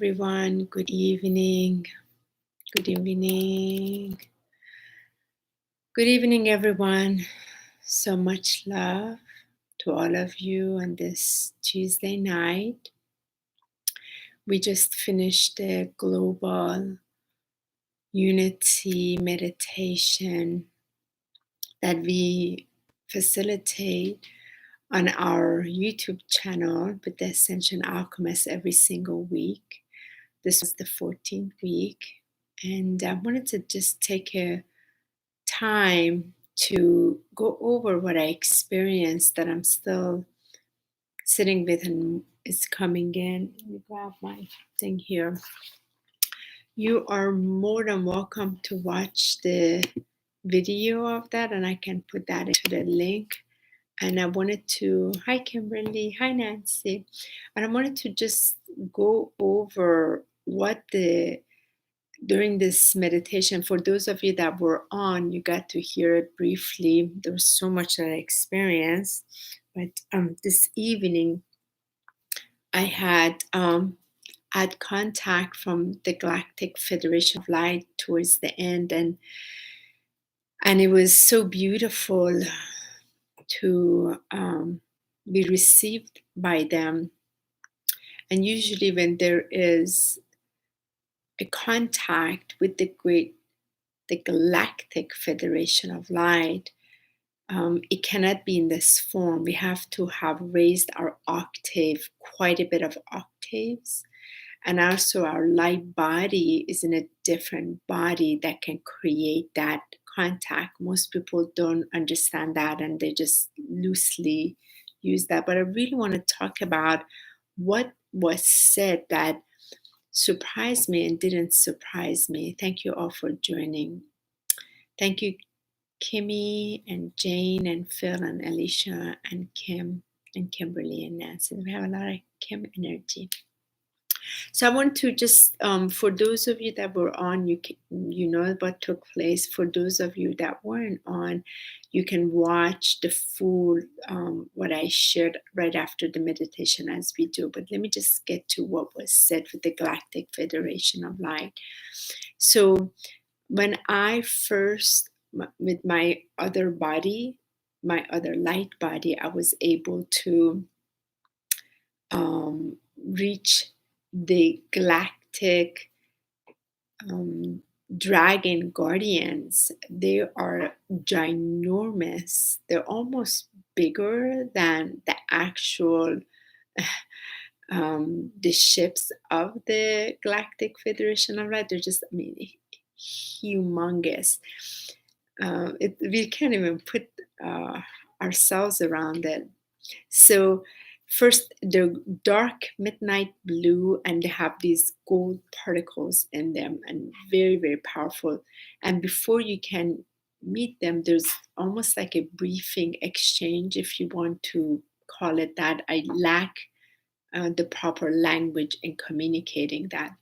everyone. Good evening. Good evening. Good evening, everyone. So much love to all of you on this Tuesday night. We just finished the global unity meditation that we facilitate on our YouTube channel with the Ascension Alchemist every single week. This was the 14th week, and I wanted to just take a time to go over what I experienced that I'm still sitting with and is coming in. Let me grab my thing here. You are more than welcome to watch the video of that, and I can put that into the link. And I wanted to, hi Kimberly, hi Nancy, and I wanted to just go over what during this meditation, for those of you that were on, you got to hear it briefly. There was so much that I experienced, but this evening I had contact from the Galactic Federation of Light towards the end, and it was so beautiful to be received by them. And usually when there is a contact with the Galactic Federation of Light, it cannot be in this form. We have to have raised our octave, quite a bit of octaves. And also our light body is in a different body that can create that contact. Most people don't understand that and they just loosely use that. But I really want to talk about what was said that surprised me and didn't surprise me. Thank you all for joining. Thank you, Kimmy and Jane and Phil and Alicia and Kim and Kimberly and Nancy. We have a lot of Kim energy. So I want to just, for those of you that were on, you know what took place. For those of you that weren't on, you can watch the full, what I shared right after the meditation as we do. But let me just get to what was said with the Galactic Federation of Light. So when I first, with my other body, my other light body, I was able to reach the galactic dragon guardians. They are ginormous. They're almost bigger than the actual the ships of the Galactic Federation of Light. They're just, I mean, humongous. We can't even put ourselves around it. So first, they're dark midnight blue, and they have these gold particles in them, and very, very powerful. And before you can meet them, there's almost like a briefing exchange, if you want to call it that. I lack the proper language in communicating that.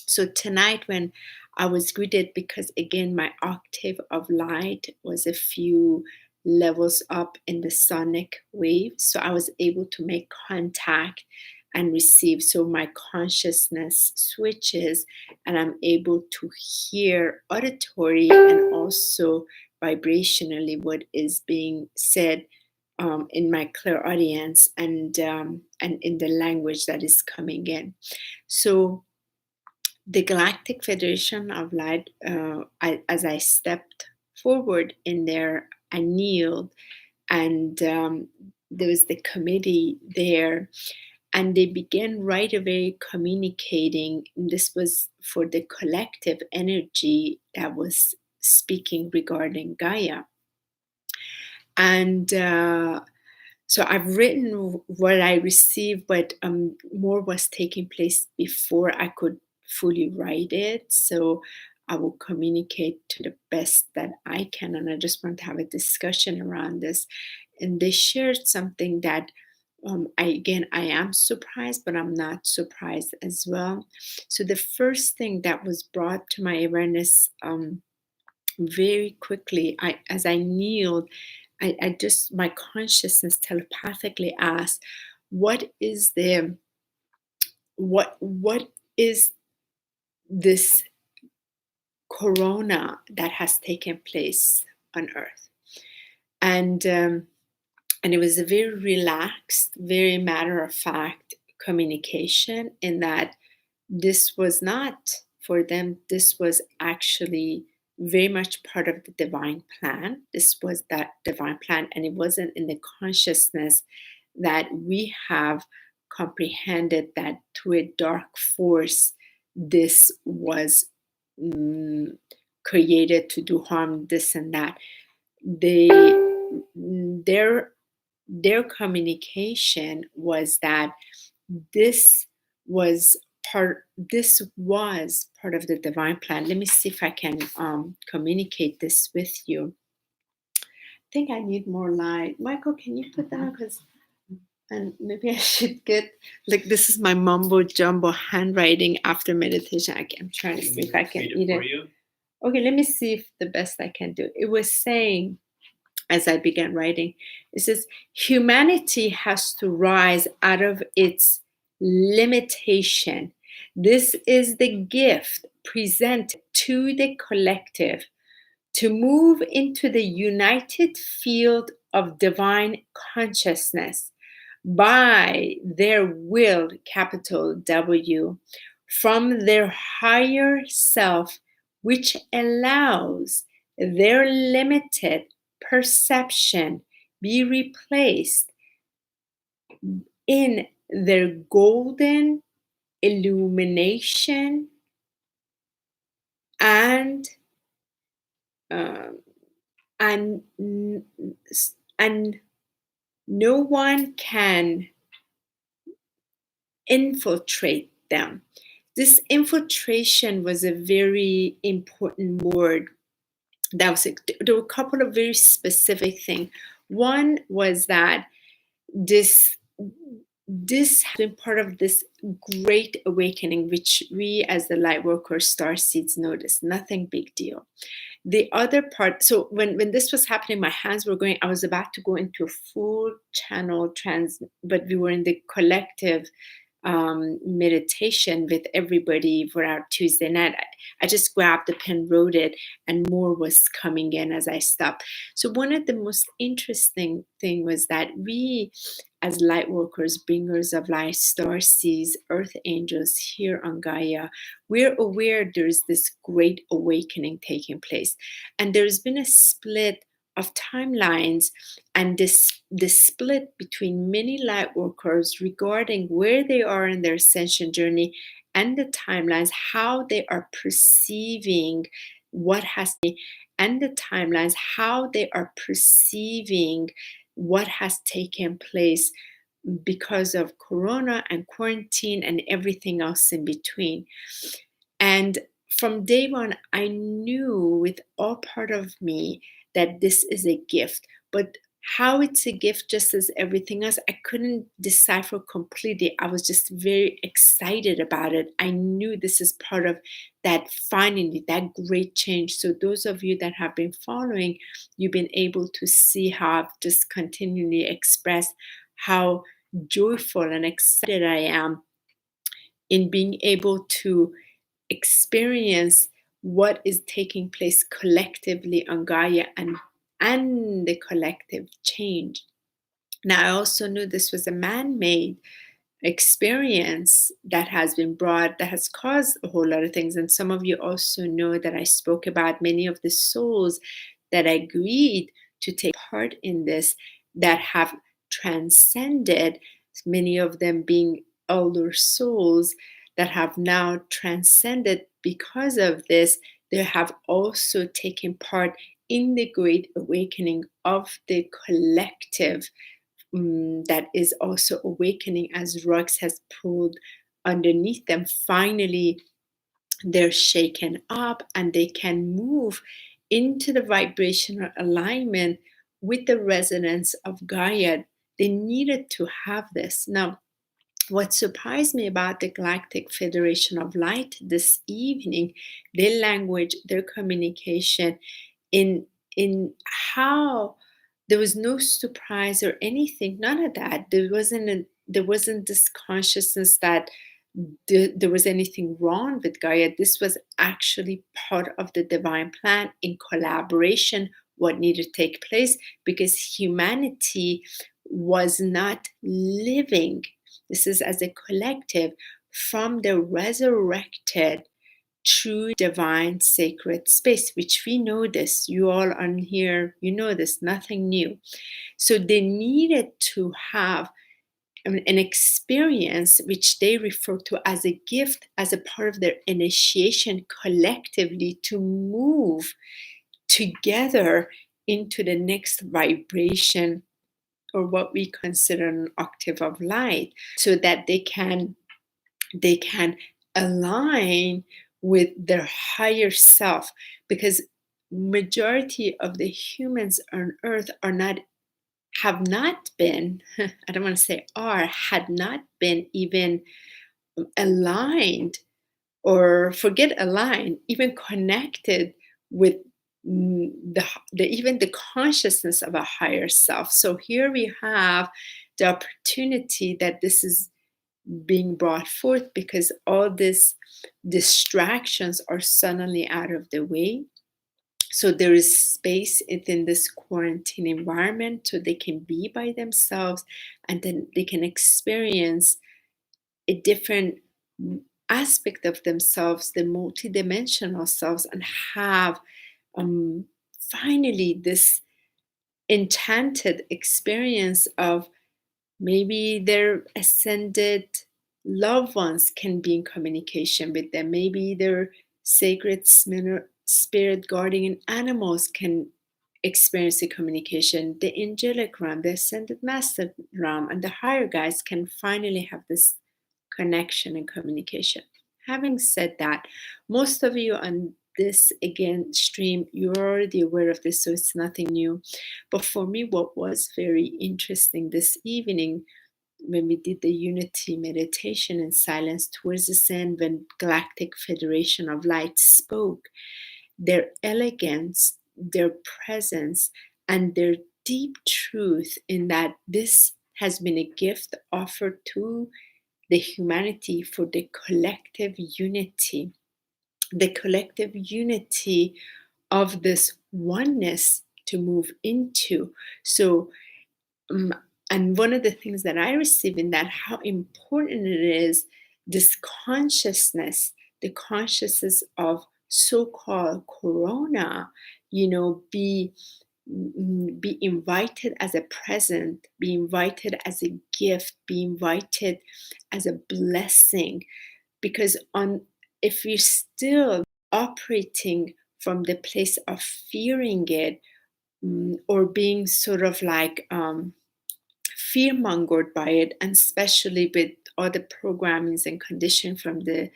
So tonight, when I was greeted, because again, my octave of light was a few levels up in the sonic wave, so I was able to make contact and receive. So my consciousness switches and I'm able to hear auditory and also vibrationally what is being said in my clairaudience and in the language that is coming in. So the Galactic Federation of Light, as I stepped forward in there, I kneeled, and there was the committee there, and they began right away communicating. This was for the collective energy that was speaking regarding Gaia. And so I've written what I received, but more was taking place before I could fully write it. So I will communicate to the best that I can. And I just want to have a discussion around this. And they shared something that, I am surprised, but I'm not surprised as well. So the first thing that was brought to my awareness very quickly, as I kneeled, I just, my consciousness telepathically asked, what is the, what is this corona that has taken place on Earth. And it was a very relaxed, very matter-of-fact communication, in that this was not for them, this was actually very much part of the divine plan. This was that divine plan, and it wasn't in the consciousness that we have comprehended that through a dark force this was created to do harm, this and that. Their communication was that this was part of the divine plan. Let me see if I can communicate this with you. I think I need more light. Michael, can you put that on? And maybe I should get, like, this is my mumbo jumbo handwriting after meditation. I'm trying to see if I can read it. Okay, let me see if the best I can do. It was saying, as I began writing, it says, humanity has to rise out of its limitation. This is the gift presented to the collective to move into the united field of divine consciousness by their will, capital W, from their higher self, which allows their limited perception be replaced in their golden illumination, and no one can infiltrate them. This infiltration was a very important word. There were a couple of very specific things. One was that this has been part of this great awakening, which we as the light workers, starseeds, noticed. Nothing big deal. The other part, so when this was happening, my hands were going, I was about to go into a full channel but we were in the collective meditation with everybody for our Tuesday night. I just grabbed the pen, wrote it, and more was coming in as I stopped. So one of the most interesting thing was that we, as light workers, bringers of light, starseeds, earth angels here on Gaia, we're aware there's this great awakening taking place. And there's been a split of timelines, and this split between many light workers regarding where they are in their ascension journey, and the timelines, how they are perceiving what has been, and the timelines, how they are perceiving what has taken place because of corona and quarantine and everything else in between. And from day one, I knew with all part of me that this is a gift. But how it's a gift, just as everything else, I couldn't decipher completely. I was just very excited about it. I knew this is part of that, finally, that great change. So those of you that have been following, you've been able to see how I've just continually expressed how joyful and excited I am in being able to experience what is taking place collectively on Gaia, and the collective change. Now, I also knew this was a man-made experience that has been brought, that has caused a whole lot of things. And some of you also know that I spoke about many of the souls that agreed to take part in this, that have transcended, many of them being elder souls that have now transcended because of this. They have also taken part in the great awakening of the collective, that is also awakening as rugs has pulled underneath them. Finally, they're shaken up and they can move into the vibrational alignment with the resonance of Gaia. They needed to have this. Now, what surprised me about the Galactic Federation of Light this evening, their language, their communication, in how there was no surprise or anything, none of that. There wasn't this consciousness that there was anything wrong with Gaia. This was actually part of the divine plan in collaboration, what needed to take place, because humanity was not living. This is as a collective from the resurrected true divine sacred space, which we know this. You all on here, you know this, nothing new. So they needed to have an experience which they refer to as a gift, as a part of their initiation collectively, to move together into the next vibration, or what we consider an octave of light, so that they can align with their higher self. Because majority of the humans on earth have not been, I don't want to say had not been even aligned, or forget aligned, even connected with even the consciousness of a higher self. So here we have the opportunity that this is being brought forth, because all these distractions are suddenly out of the way. So there is space within this quarantine environment, so they can be by themselves, and then they can experience a different aspect of themselves, the multidimensional selves, and have finally this enchanted experience of maybe their ascended loved ones can be in communication with them. Maybe their sacred spirit guardian animals can experience a communication. The angelic realm, the ascended master realm, and the higher guides can finally have this connection and communication. Having said that, most of you on this again stream, you're already aware of this, so it's nothing new. But for me, what was very interesting this evening, when we did the unity meditation in silence towards the end, when Galactic Federation of Light spoke, their elegance, their presence, and their deep truth in that this has been a gift offered to the humanity for the collective unity of this oneness to move into. So, and one of the things that I receive in that, how important it is, this consciousness, the consciousness of so-called corona, be invited as a present, be invited as a gift, be invited as a blessing. Because if you're still operating from the place of fearing it, or being sort of like fear-mongered by it, and especially with all the programmings and condition from the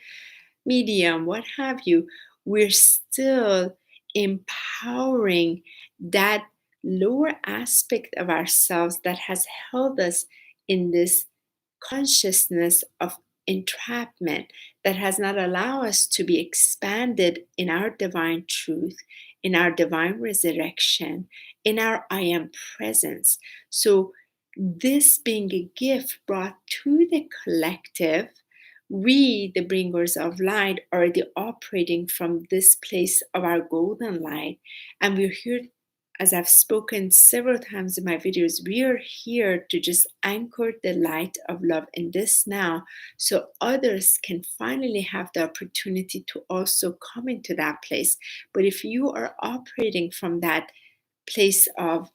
media and what have you, we're still empowering that lower aspect of ourselves that has held us in this consciousness of entrapment, that has not allowed us to be expanded in our divine truth, in our divine resurrection, in our I am presence. So this being a gift brought to the collective, we, the bringers of light, are the operating from this place of our golden light. And we're here, as I've spoken several times in my videos, we are here to just anchor the light of love in this now, so others can finally have the opportunity to also come into that place. But if you are operating from that place of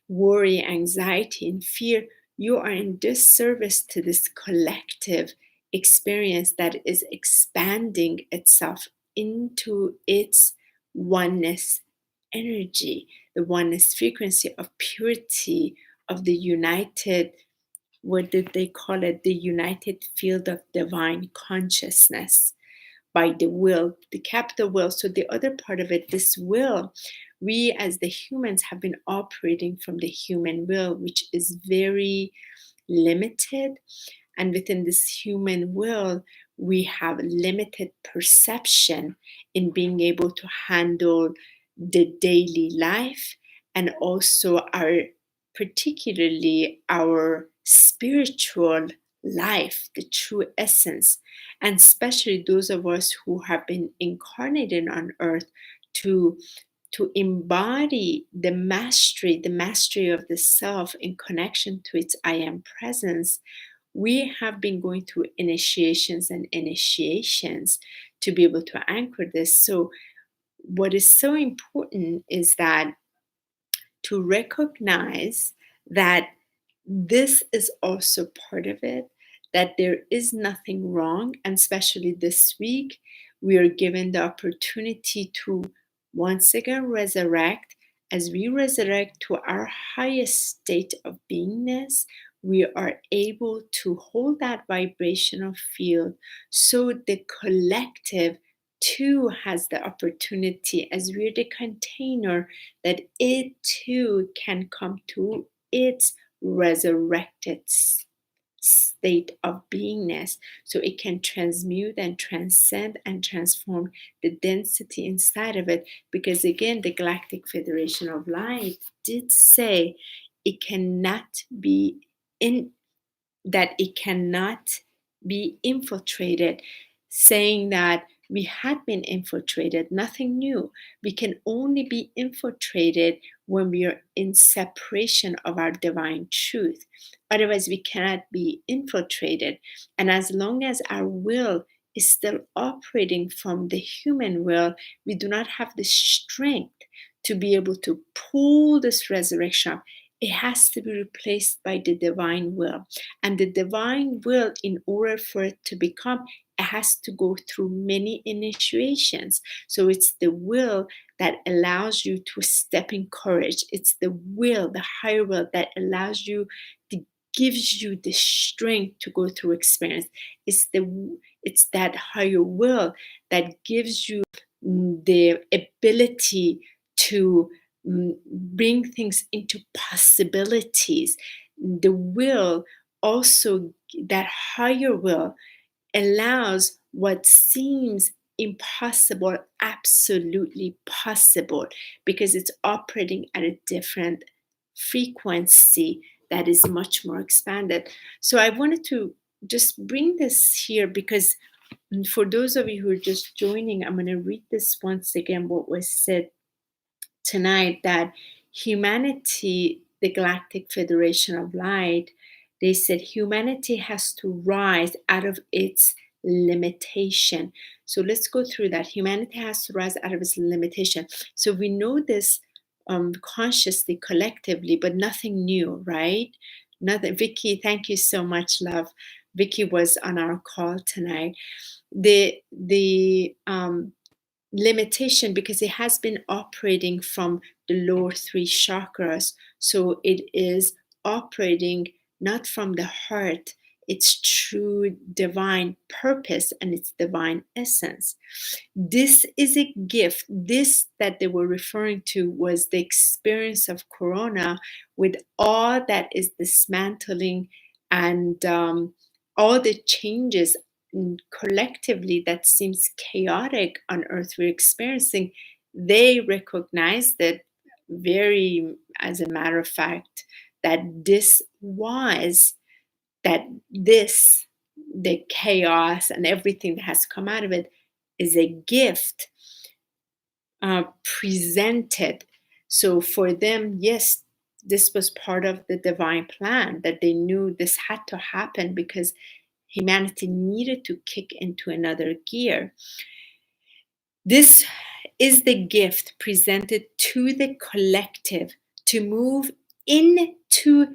worry, anxiety, and fear, you are in disservice to this collective experience that is expanding itself into its oneness energy, the oneness frequency of purity, of the united, what did they call it? The united field of divine consciousness by the will, the capital will. So the other part of it, this will, we as the humans have been operating from the human will, which is very limited. And within this human will, we have limited perception in being able to handle the daily life, and also particularly our spiritual life, the true essence, and especially those of us who have been incarnated on earth to embody the mastery of the self in connection to its I am presence. We have been going through initiations and initiations to be able to anchor this. So what is so important is that to recognize that this is also part of it, that there is nothing wrong. And especially this week, we are given the opportunity to once again resurrect. As we resurrect to our highest state of beingness, we are able to hold that vibrational field so the collective too has the opportunity, as we're the container, that it too can come to its resurrected state of beingness, so it can transmute and transcend and transform the density inside of it. Because again, the Galactic Federation of Light did say it cannot be in that it cannot be infiltrated, saying that we had been infiltrated, nothing new. We can only be infiltrated when we are in separation of our divine truth. Otherwise, we cannot be infiltrated. And as long as our will is still operating from the human will, we do not have the strength to be able to pull this resurrection up. It has to be replaced by the divine will. And the divine will, in order for it to become, it has to go through many initiations. So it's the will that allows you to step in courage. It's the will, the higher will, that allows you, that gives you the strength to go through experience. It's that higher will that gives you the ability to bring things into possibilities. The will also, that higher will, allows what seems impossible absolutely possible, because it's operating at a different frequency that is much more expanded. So I wanted to just bring this here because for those of you who are just joining, I'm going to read this once again, what was said tonight, that humanity, the Galactic Federation of Light, they said humanity has to rise out of its limitation. So let's go through that. Humanity has to rise out of its limitation. So we know this consciously, collectively, but nothing new, right? Nothing. Vicky, thank you so much, love. Vicky was on our call tonight. The limitation, because it has been operating from the lower three chakras, so it is operating not from the heart, its true divine purpose and its divine essence. This is a gift. This that they were referring to was the experience of Corona, with all that is dismantling and all the changes collectively that seems chaotic on earth we're experiencing. They recognized that, very as a matter of fact, that the chaos and everything that has come out of it is a gift presented. So for them, yes, this was part of the divine plan, that they knew this had to happen because humanity needed to kick into another gear. This is the gift presented to the collective to move into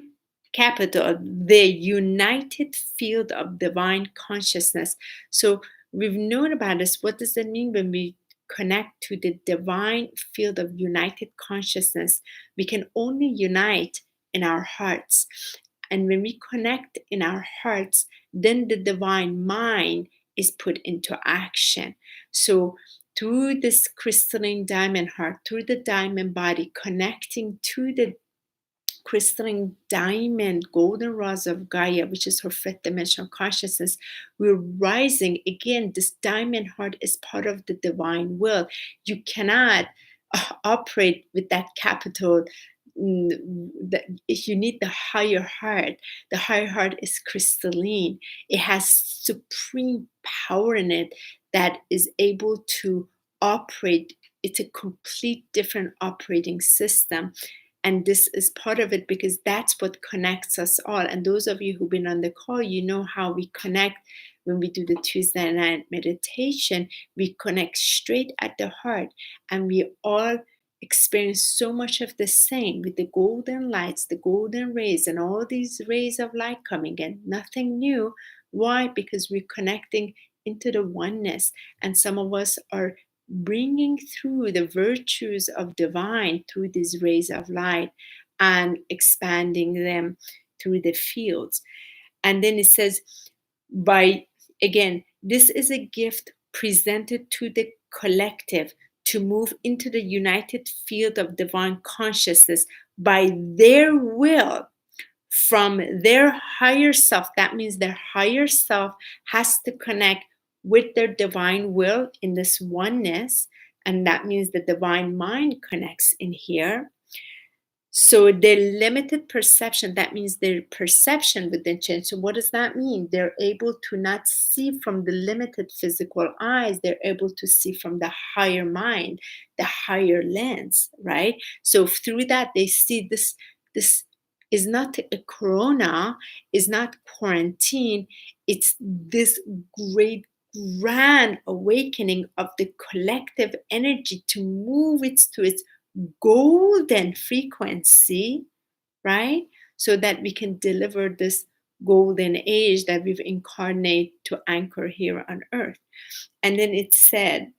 capital, the united field of divine consciousness. So we've known about this. What does that mean when we connect to the divine field of united consciousness? We can only unite in our hearts. And when we connect in our hearts, then the divine mind is put into action. So through this crystalline diamond heart, through the diamond body, connecting to the crystalline diamond golden rods of Gaia, which is her fifth dimensional consciousness, we're rising. Again, this diamond heart is part of the divine will. You cannot operate with that capital if you need the higher heart is crystalline. It has supreme power in it that is able to operate. It's a complete different operating system. And this is part of it because that's what connects us all. And those of you who've been on the call, you know how we connect when we do the Tuesday night meditation. We connect straight at the heart, and we all experience so much of the same with the golden lights, the golden rays, and all these rays of light coming in. Nothing new. Why? Because we're connecting into the oneness, and some of us are bringing through the virtues of divine through these rays of light and expanding them through the fields. And then it says, again, this is a gift presented to the collective to move into the united field of divine consciousness by their will from their higher self. That means their higher self has to connect with their divine will in this oneness. And that means the divine mind connects in here. So their limited perception, that means their perception within change. So what does that mean? They're able to not see from the limited physical eyes. They're able to see from the higher mind, the higher lens, right? So through that, they see this is not a corona, is not quarantine. It's this great grand awakening of the collective energy to move it to its golden frequency, right? So that we can deliver this golden age that we've incarnated to anchor here on earth. And then it said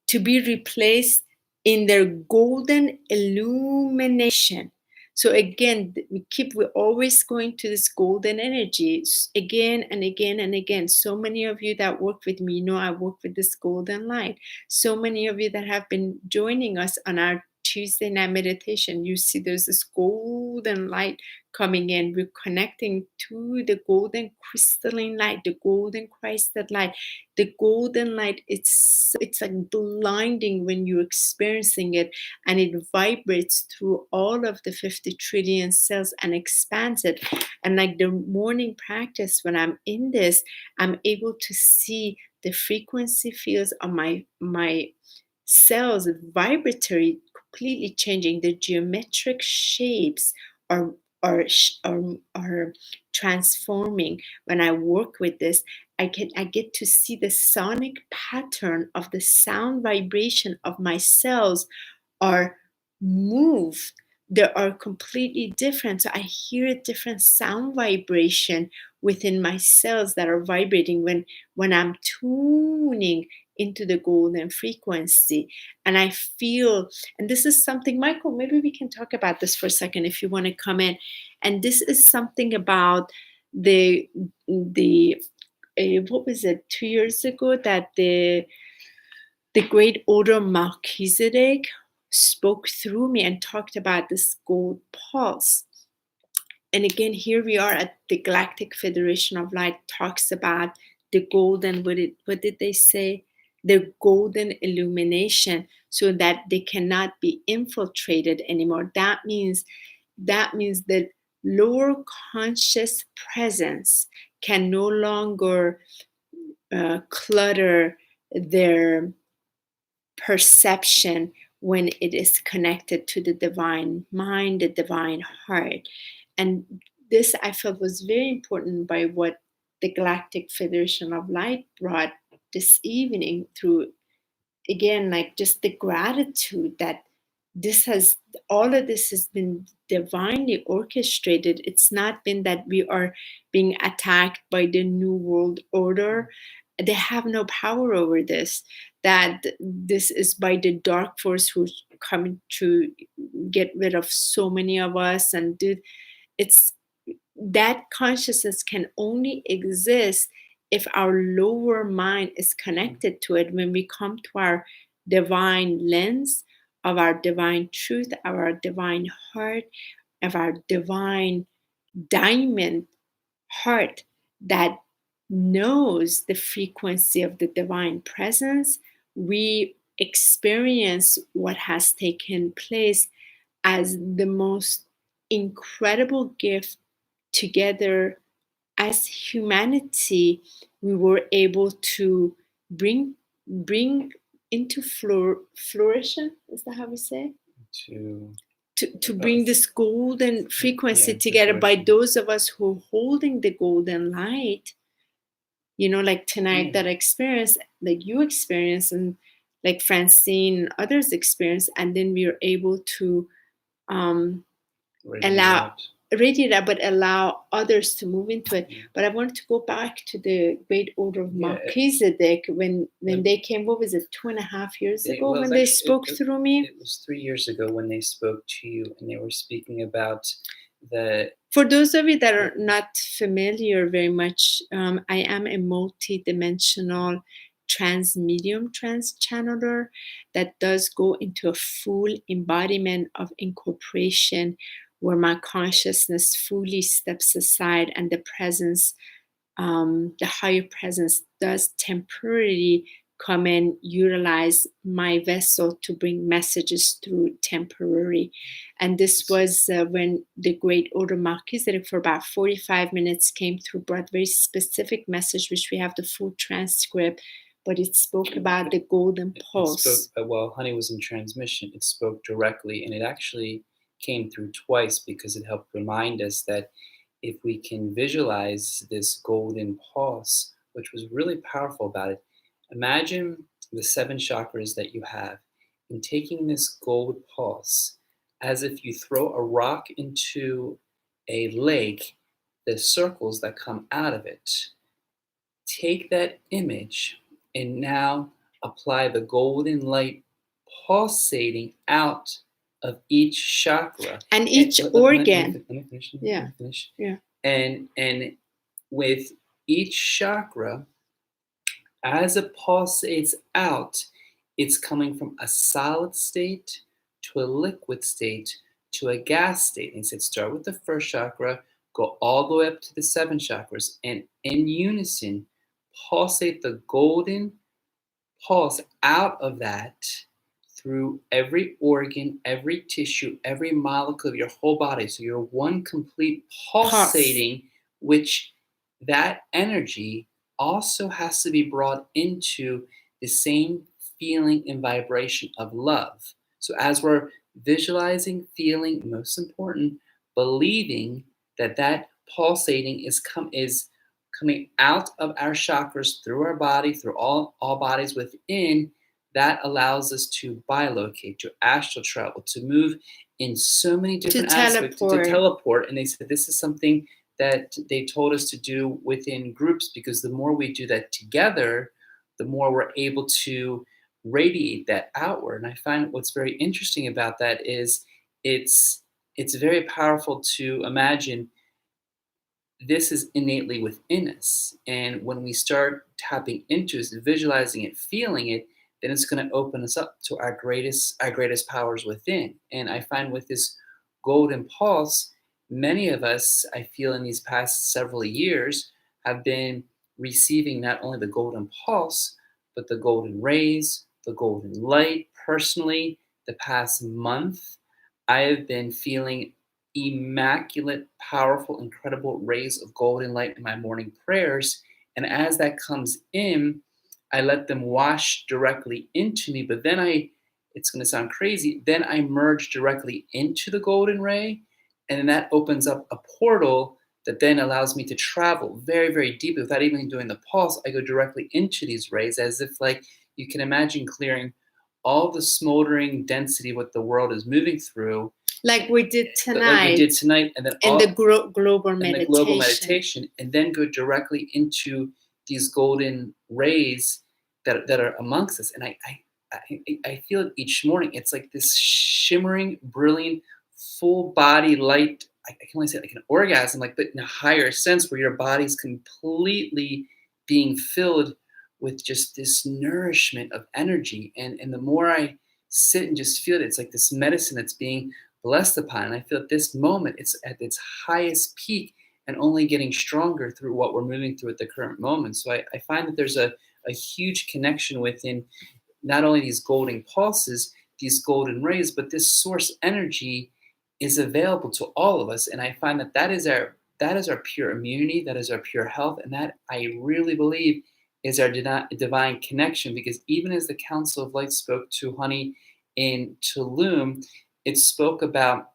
to be replaced in their golden illumination. So again, we're always going to this golden energy again and again and again. So many of you that work with me, you know I work with this golden light. So many of you that have been joining us on our Tuesday night meditation, you see there's this golden light coming in. We're connecting to the golden crystalline light, the golden crystal light. The golden light, it's like blinding when you're experiencing it, and it vibrates through all of the 50 trillion cells and expands it. And like the morning practice, when I'm in this, I'm able to see the frequency fields on my cells, vibratory, completely changing. The geometric shapes are transforming. When I work with this, I get to see the sonic pattern of the sound vibration of my cells are moved. They are completely different. So I hear a different sound vibration within my cells that are vibrating when I'm tuning into the golden frequency. And I feel, and this is something, Michael, maybe we can talk about this for a second if you want to come in. And this is something about the what was it, 2 years ago, that the great order Melchizedek spoke through me and talked about this gold pulse. And again, here we are at the Galactic Federation of Light talks about the golden, what did they say? The golden illumination, so that they cannot be infiltrated anymore. That means that lower conscious presence can no longer clutter their perception when it is connected to the divine mind, the divine heart. And this I felt was very important by what the Galactic Federation of Light brought this evening through, again, like just the gratitude that all of this has been divinely orchestrated. It's not been that we are being attacked by the New World Order. They have no power over this. That this is by the dark force who's coming to get rid of so many of us. And it's that consciousness can only exist if our lower mind is connected to it. When we come to our divine lens of our divine truth, of our divine heart, of our divine diamond heart that knows the frequency of the divine presence, we experience what has taken place as the most incredible gift together as humanity. We were able to bring into flourishing, is that how we say, to bring this golden frequency together by those of us who are holding the golden light, like tonight, that experience, like you experience, and like Francine and others experience, and then we are able to radiate that, but allow others to move into it. But I wanted to go back to the Great Order of Melchizedek when they came. What was it, 2.5 years ago when they spoke through me? It was 3 years ago when they spoke to you, and they were speaking about For those of you that are not familiar very much, I am a multi-dimensional trans-medium, trans-channeler that does go into a full embodiment of incorporation, where my consciousness fully steps aside and the presence, the higher presence, does temporarily come and utilize my vessel to bring messages through temporary. And this was when the Great Order Melchizedek for about 45 minutes came through, brought very specific message, which we have the full transcript, but it spoke about the golden pulse. While Honey was in transmission, it spoke directly, and it actually came through twice because it helped remind us that if we can visualize this golden pulse, which was really powerful about it, imagine the 7 chakras that you have, and taking this gold pulse as if you throw a rock into a lake, the circles that come out of it. Take that image and now apply the golden light pulsating out of each chakra and each organ. Let me finish. Yeah. And with each chakra, as it pulsates out, it's coming from a solid state to a liquid state to a gas state. And he said, start with the first chakra, go all the way up to the 7 chakras, and in unison, pulsate the golden pulse out of that through every organ, every tissue, every molecule of your whole body. So you're one complete pulsating, which that energy also has to be brought into the same feeling and vibration of love. So as we're visualizing, feeling, most important, believing that pulsating is coming out of our chakras through our body, through all bodies within, that allows us to bilocate, to astral travel, to move in so many different aspects, to teleport. And they said this is something that they told us to do within groups, because the more we do that together, the more we're able to radiate that outward. And I find what's very interesting about that is it's very powerful to imagine this is innately within us. And when we start tapping into it, visualizing it, feeling it, then it's going to open us up to our greatest powers within. And I find with this golden pulse, many of us, I feel in these past several years, have been receiving not only the golden pulse, but the golden rays, the golden light. Personally, the past month, I have been feeling immaculate, powerful, incredible rays of golden light in my morning prayers. And as that comes in, I let them wash directly into me. But then it's going to sound crazy, then I merge directly into the golden ray. And then that opens up a portal that then allows me to travel very, very deeply without even doing the pulse. I go directly into these rays, as if like you can imagine clearing all the smoldering density what the world is moving through. Like we did tonight. And then in the global meditation. And then go directly into these golden rays that are amongst us. And I feel it each morning. It's like this shimmering, brilliant, full body light. I can only say like an orgasm, like, but in a higher sense, where your body's completely being filled with just this nourishment of energy. And the more I sit and just feel it, it's like this medicine that's being blessed upon. And I feel at this moment, it's at its highest peak and only getting stronger through what we're moving through at the current moment. So I find that there's a huge connection within not only these golden pulses, these golden rays, but this source energy is available to all of us. And I find that that is our pure immunity, that is our pure health, and that I really believe is our divine connection. Because even as the Council of Light spoke to Honey in Tulum, it spoke about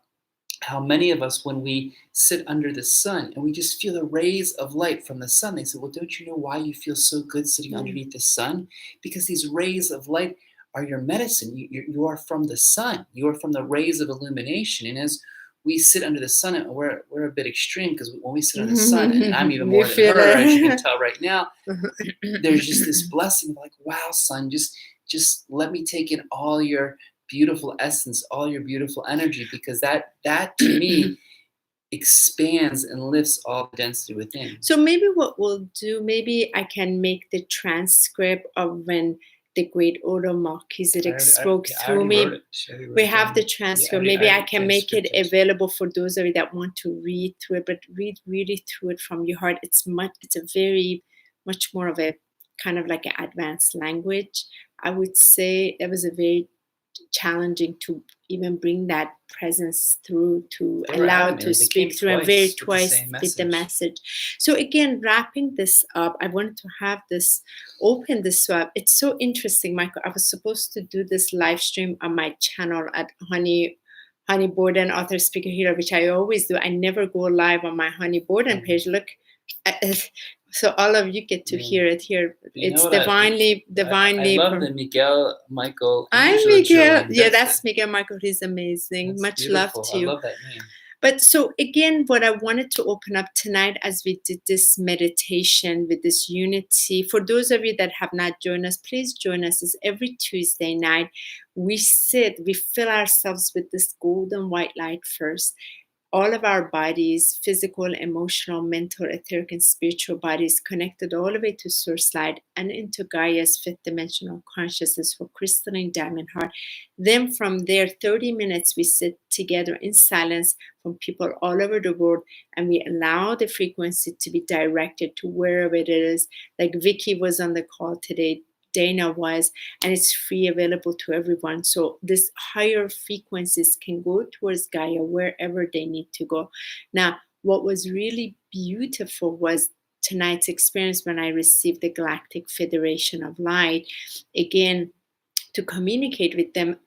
how many of us, when we sit under the sun and we just feel the rays of light from the sun, they said, well, don't you know why you feel so good sitting underneath the sun? Because these rays of light are your medicine. You are from the sun. You are from the rays of illumination. And as we sit under the sun, and we're a bit extreme, because when we sit under the sun, and I'm even more than her, as you can tell right now, there's just this blessing of like, wow, sun, just let me take in all your beautiful essence, all your beautiful energy, because that to me expands and lifts all the density within. So maybe what we'll do, maybe I can make the transcript of when the great Order Melchizedek spoke through me. We have the transcript. Maybe I can make it available for those of you that want to read through it, but read really through it from your heart. It's a very much more of a kind of like an advanced language. I would say it was a very challenging to even bring that presence through, to allow it to speak through, and very twice with the message. So again, wrapping this up, I wanted to have this open this up. It's so interesting, Michael. I was supposed to do this live stream on my channel at Honey Borden Author Speaker Hero, which I always do. I never go live on my Honey Borden page. Look, so all of you get to hear it here. It's divinely. I love the Miguel Michael. I'm Miguel. Yeah, that's Miguel Michael. He's amazing. Much beautiful. love to you. I love that name. But so again, what I wanted to open up tonight as we did this meditation with this unity, for those of you that have not joined us, please join us. It's every Tuesday night. We fill ourselves with this golden white light first. All of our bodies, physical, emotional, mental, etheric, and spiritual bodies, connected all the way to Source Light and into Gaia's fifth dimensional consciousness for Crystalline Diamond Heart. Then from there, 30 minutes, we sit together in silence from people all over the world, and we allow the frequency to be directed to wherever it is. Like Vicky was on the call today, Dana was, and it's free, available to everyone. So these higher frequencies can go towards Gaia wherever they need to go. Now, what was really beautiful was tonight's experience when I received the Galactic Federation of Light. Again, to communicate with them,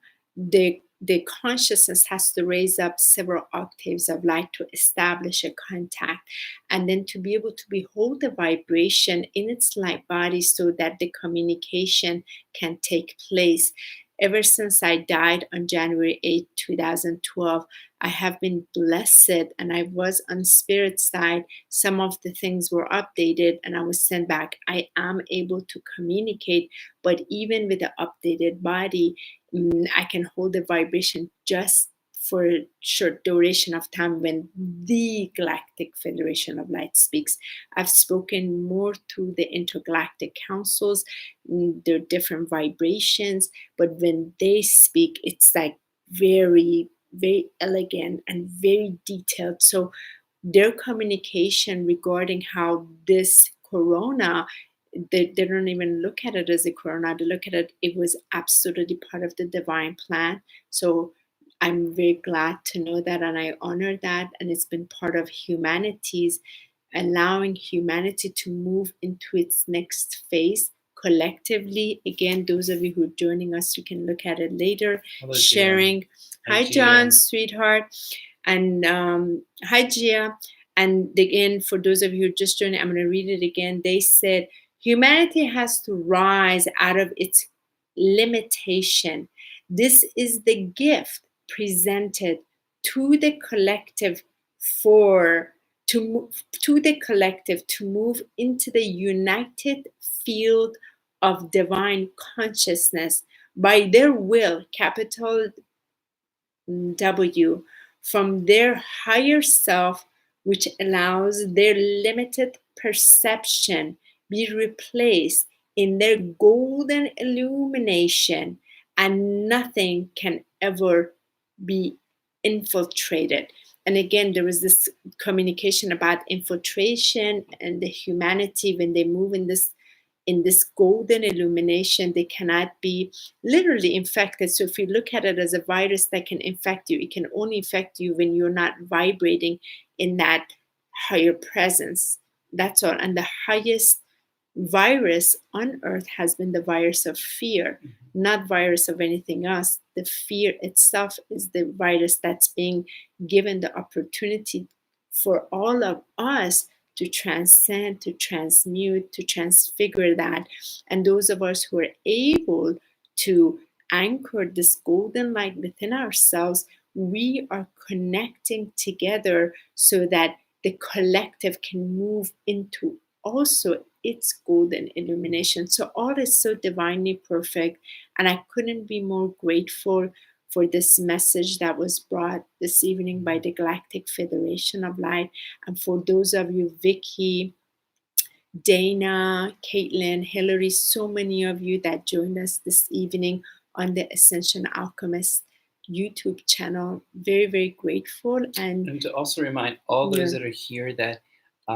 the consciousness has to raise up several octaves of light to establish a contact, and then to be able to behold the vibration in its light body so that the communication can take place. Ever since I died on January 8, 2012, I have been blessed, and I was on spirit side. Some of the things were updated and I was sent back. I am able to communicate, but even with the updated body, I can hold the vibration just for a short duration of time when the Galactic Federation of Light speaks. I've spoken more to the intergalactic councils, their different vibrations, but when they speak, it's like very, very elegant and very detailed. So their communication regarding how this corona, they don't even look at it as a corona. They look at it was absolutely part of the divine plan. So I'm very glad to know that, and I honor that. And it's been part of humanity's, allowing humanity to move into its next phase collectively. Again, those of you who are joining us, you can look at it later. Hello, sharing. Hi, John, sweetheart. And hi, Gia. And again, for those of you who are just joining, I'm going to read it again. They said, humanity has to rise out of its limitation. This is the gift presented to the collective to move into the united field of divine consciousness by their will, capital W, from their higher self, which allows their limited perception be replaced in their golden illumination, and nothing can ever be infiltrated. And again, there was this communication about infiltration and the humanity when they move in this in this golden illumination. They cannot be literally infected. So if you look at it as a virus that can infect you, it can only infect you when you're not vibrating in that higher presence. That's all. And the highest virus on earth has been the virus of fear, not virus of anything else. The fear itself is the virus that's being given the opportunity for all of us to transcend, to transmute, to transfigure that. And those of us who are able to anchor this golden light within ourselves, we are connecting together so that the collective can move into also its golden illumination. So all is so divinely perfect. And I couldn't be more grateful for this message that was brought this evening by the Galactic Federation of Light. And for those of you, Vicky, Dana, Caitlin, Hillary, so many of you that joined us this evening on the Ascension Alchemist YouTube channel. Very, very grateful. And to also remind all those that are here that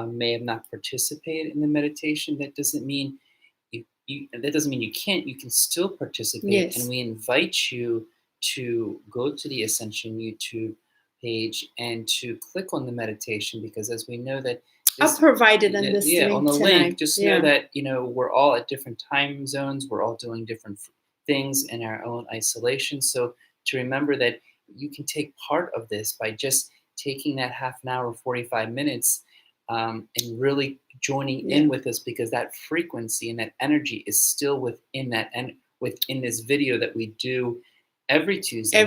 may have not participated in the meditation, that doesn't mean you can't. You can still participate. Yes. And we invite you to go to the Ascension YouTube page and to click on the meditation, because as we know that I'll provide it on this link on the tonight. link. Just know that we're all at different time zones. We're all doing different things in our own isolation. So to remember that you can take part of this by just taking that half an hour, 45 minutes, and really joining in with us, because that frequency and that energy is still within that, and within this video that we do every Tuesday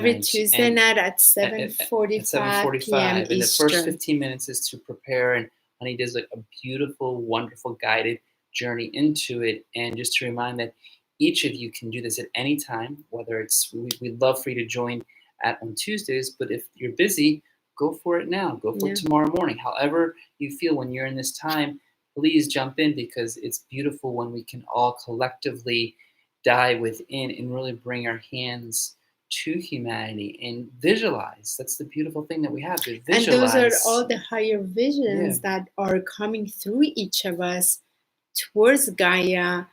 night at 7:45 p.m. And the first 15 minutes is to prepare, and Honey does a beautiful, wonderful guided journey into it. And just to remind that each of you can do this at any time, whether it's, we'd love for you to join on Tuesdays, but if you're busy, go for it now. Go for it tomorrow morning. However you feel when you're in this time, please jump in, because it's beautiful when we can all collectively dive within and really bring our hands to humanity and visualize. That's the beautiful thing that we have to visualize. And those are all the higher visions that are coming through each of us towards Gaia,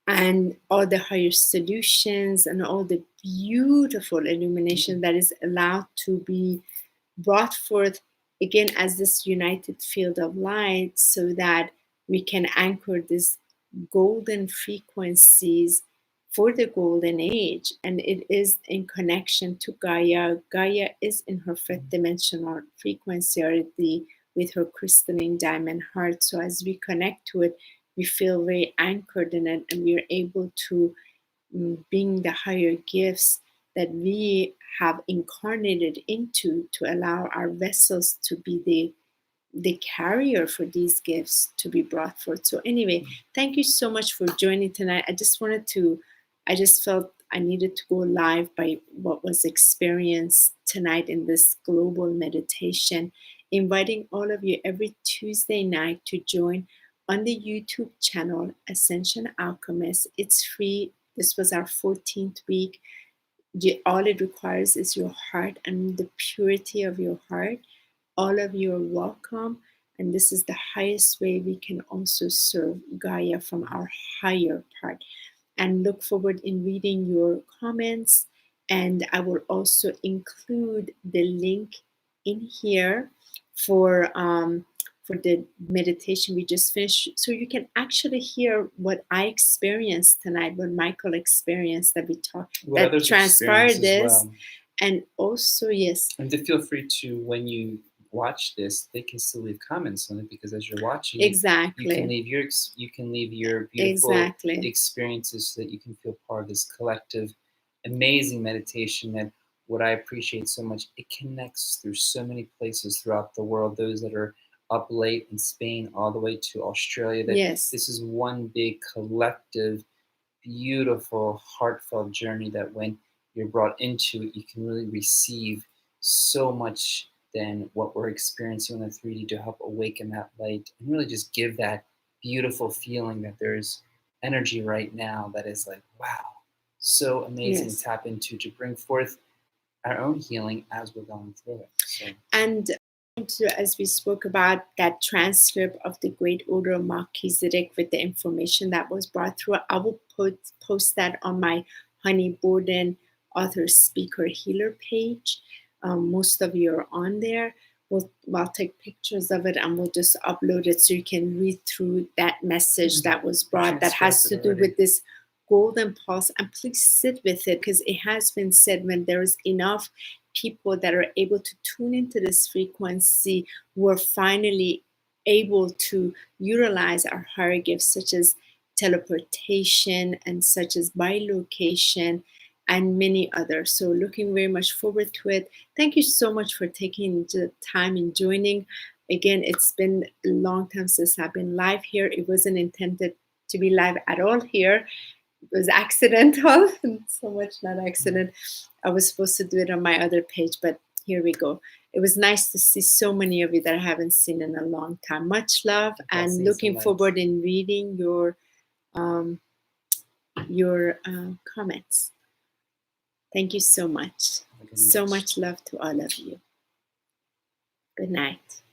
and all the higher solutions and all the beautiful illumination that is allowed to be brought forth again as this united field of light, so that we can anchor these golden frequencies for the golden age. And it is in connection to Gaia. Gaia is in her fifth dimensional frequency already with her crystalline diamond heart. So as we connect to it, we feel very anchored in it, and we are able to bring the higher gifts that we have incarnated into, to allow our vessels to be the carrier for these gifts to be brought forth. So anyway, thank you so much for joining tonight. I just felt I needed to go live by what was experienced tonight in this global meditation, inviting all of you every Tuesday night to join on the YouTube channel, Ascension Alchemist. It's free. This was our 14th week. All it requires is your heart and the purity of your heart. All of you are welcome. And this is the highest way we can also serve Gaia from our higher part. And look forward in reading your comments. And I will also include the link in here for the meditation we just finished, so you can actually hear what I experienced tonight, what Michael experienced, that we talked, that transpired this, and also and to feel free to, when you watch this, they can still leave comments on it, because as you're watching, you can leave your beautiful experiences, so that you can feel part of this collective, amazing meditation. And what I appreciate so much, it connects through so many places throughout the world. Those that are up late in Spain, all the way to Australia. This is one big collective, beautiful, heartfelt journey that when you're brought into it, you can really receive so much than what we're experiencing in the 3D, to help awaken that light and really just give that beautiful feeling that there's energy right now that is like, wow, so amazing to tap into, to bring forth our own healing as we're going through it. So. And as we spoke about, that transcript of the Great Order of Melchizedek with the information that was brought through, I will post that on my HoniB Borden author speaker healer page. Most of you are on there. I'll take pictures of it and we'll just upload it so you can read through that message that was brought that has to do with this golden pulse. And please sit with it, because it has been said, when there is enough people that are able to tune into this frequency, we're finally able to utilize our higher gifts, such as teleportation and such as bilocation and many others. So looking very much forward to it. Thank you so much for taking the time and joining. Again, it's been a long time since I've been live here. It wasn't intended to be live at all here. It was accidental, so much not accident. I was supposed to do it on my other page, but here we go. It was nice to see so many of you that I haven't seen in a long time. Much love, and looking forward in reading your comments. Thank you so much. So much love to all of you. Good night.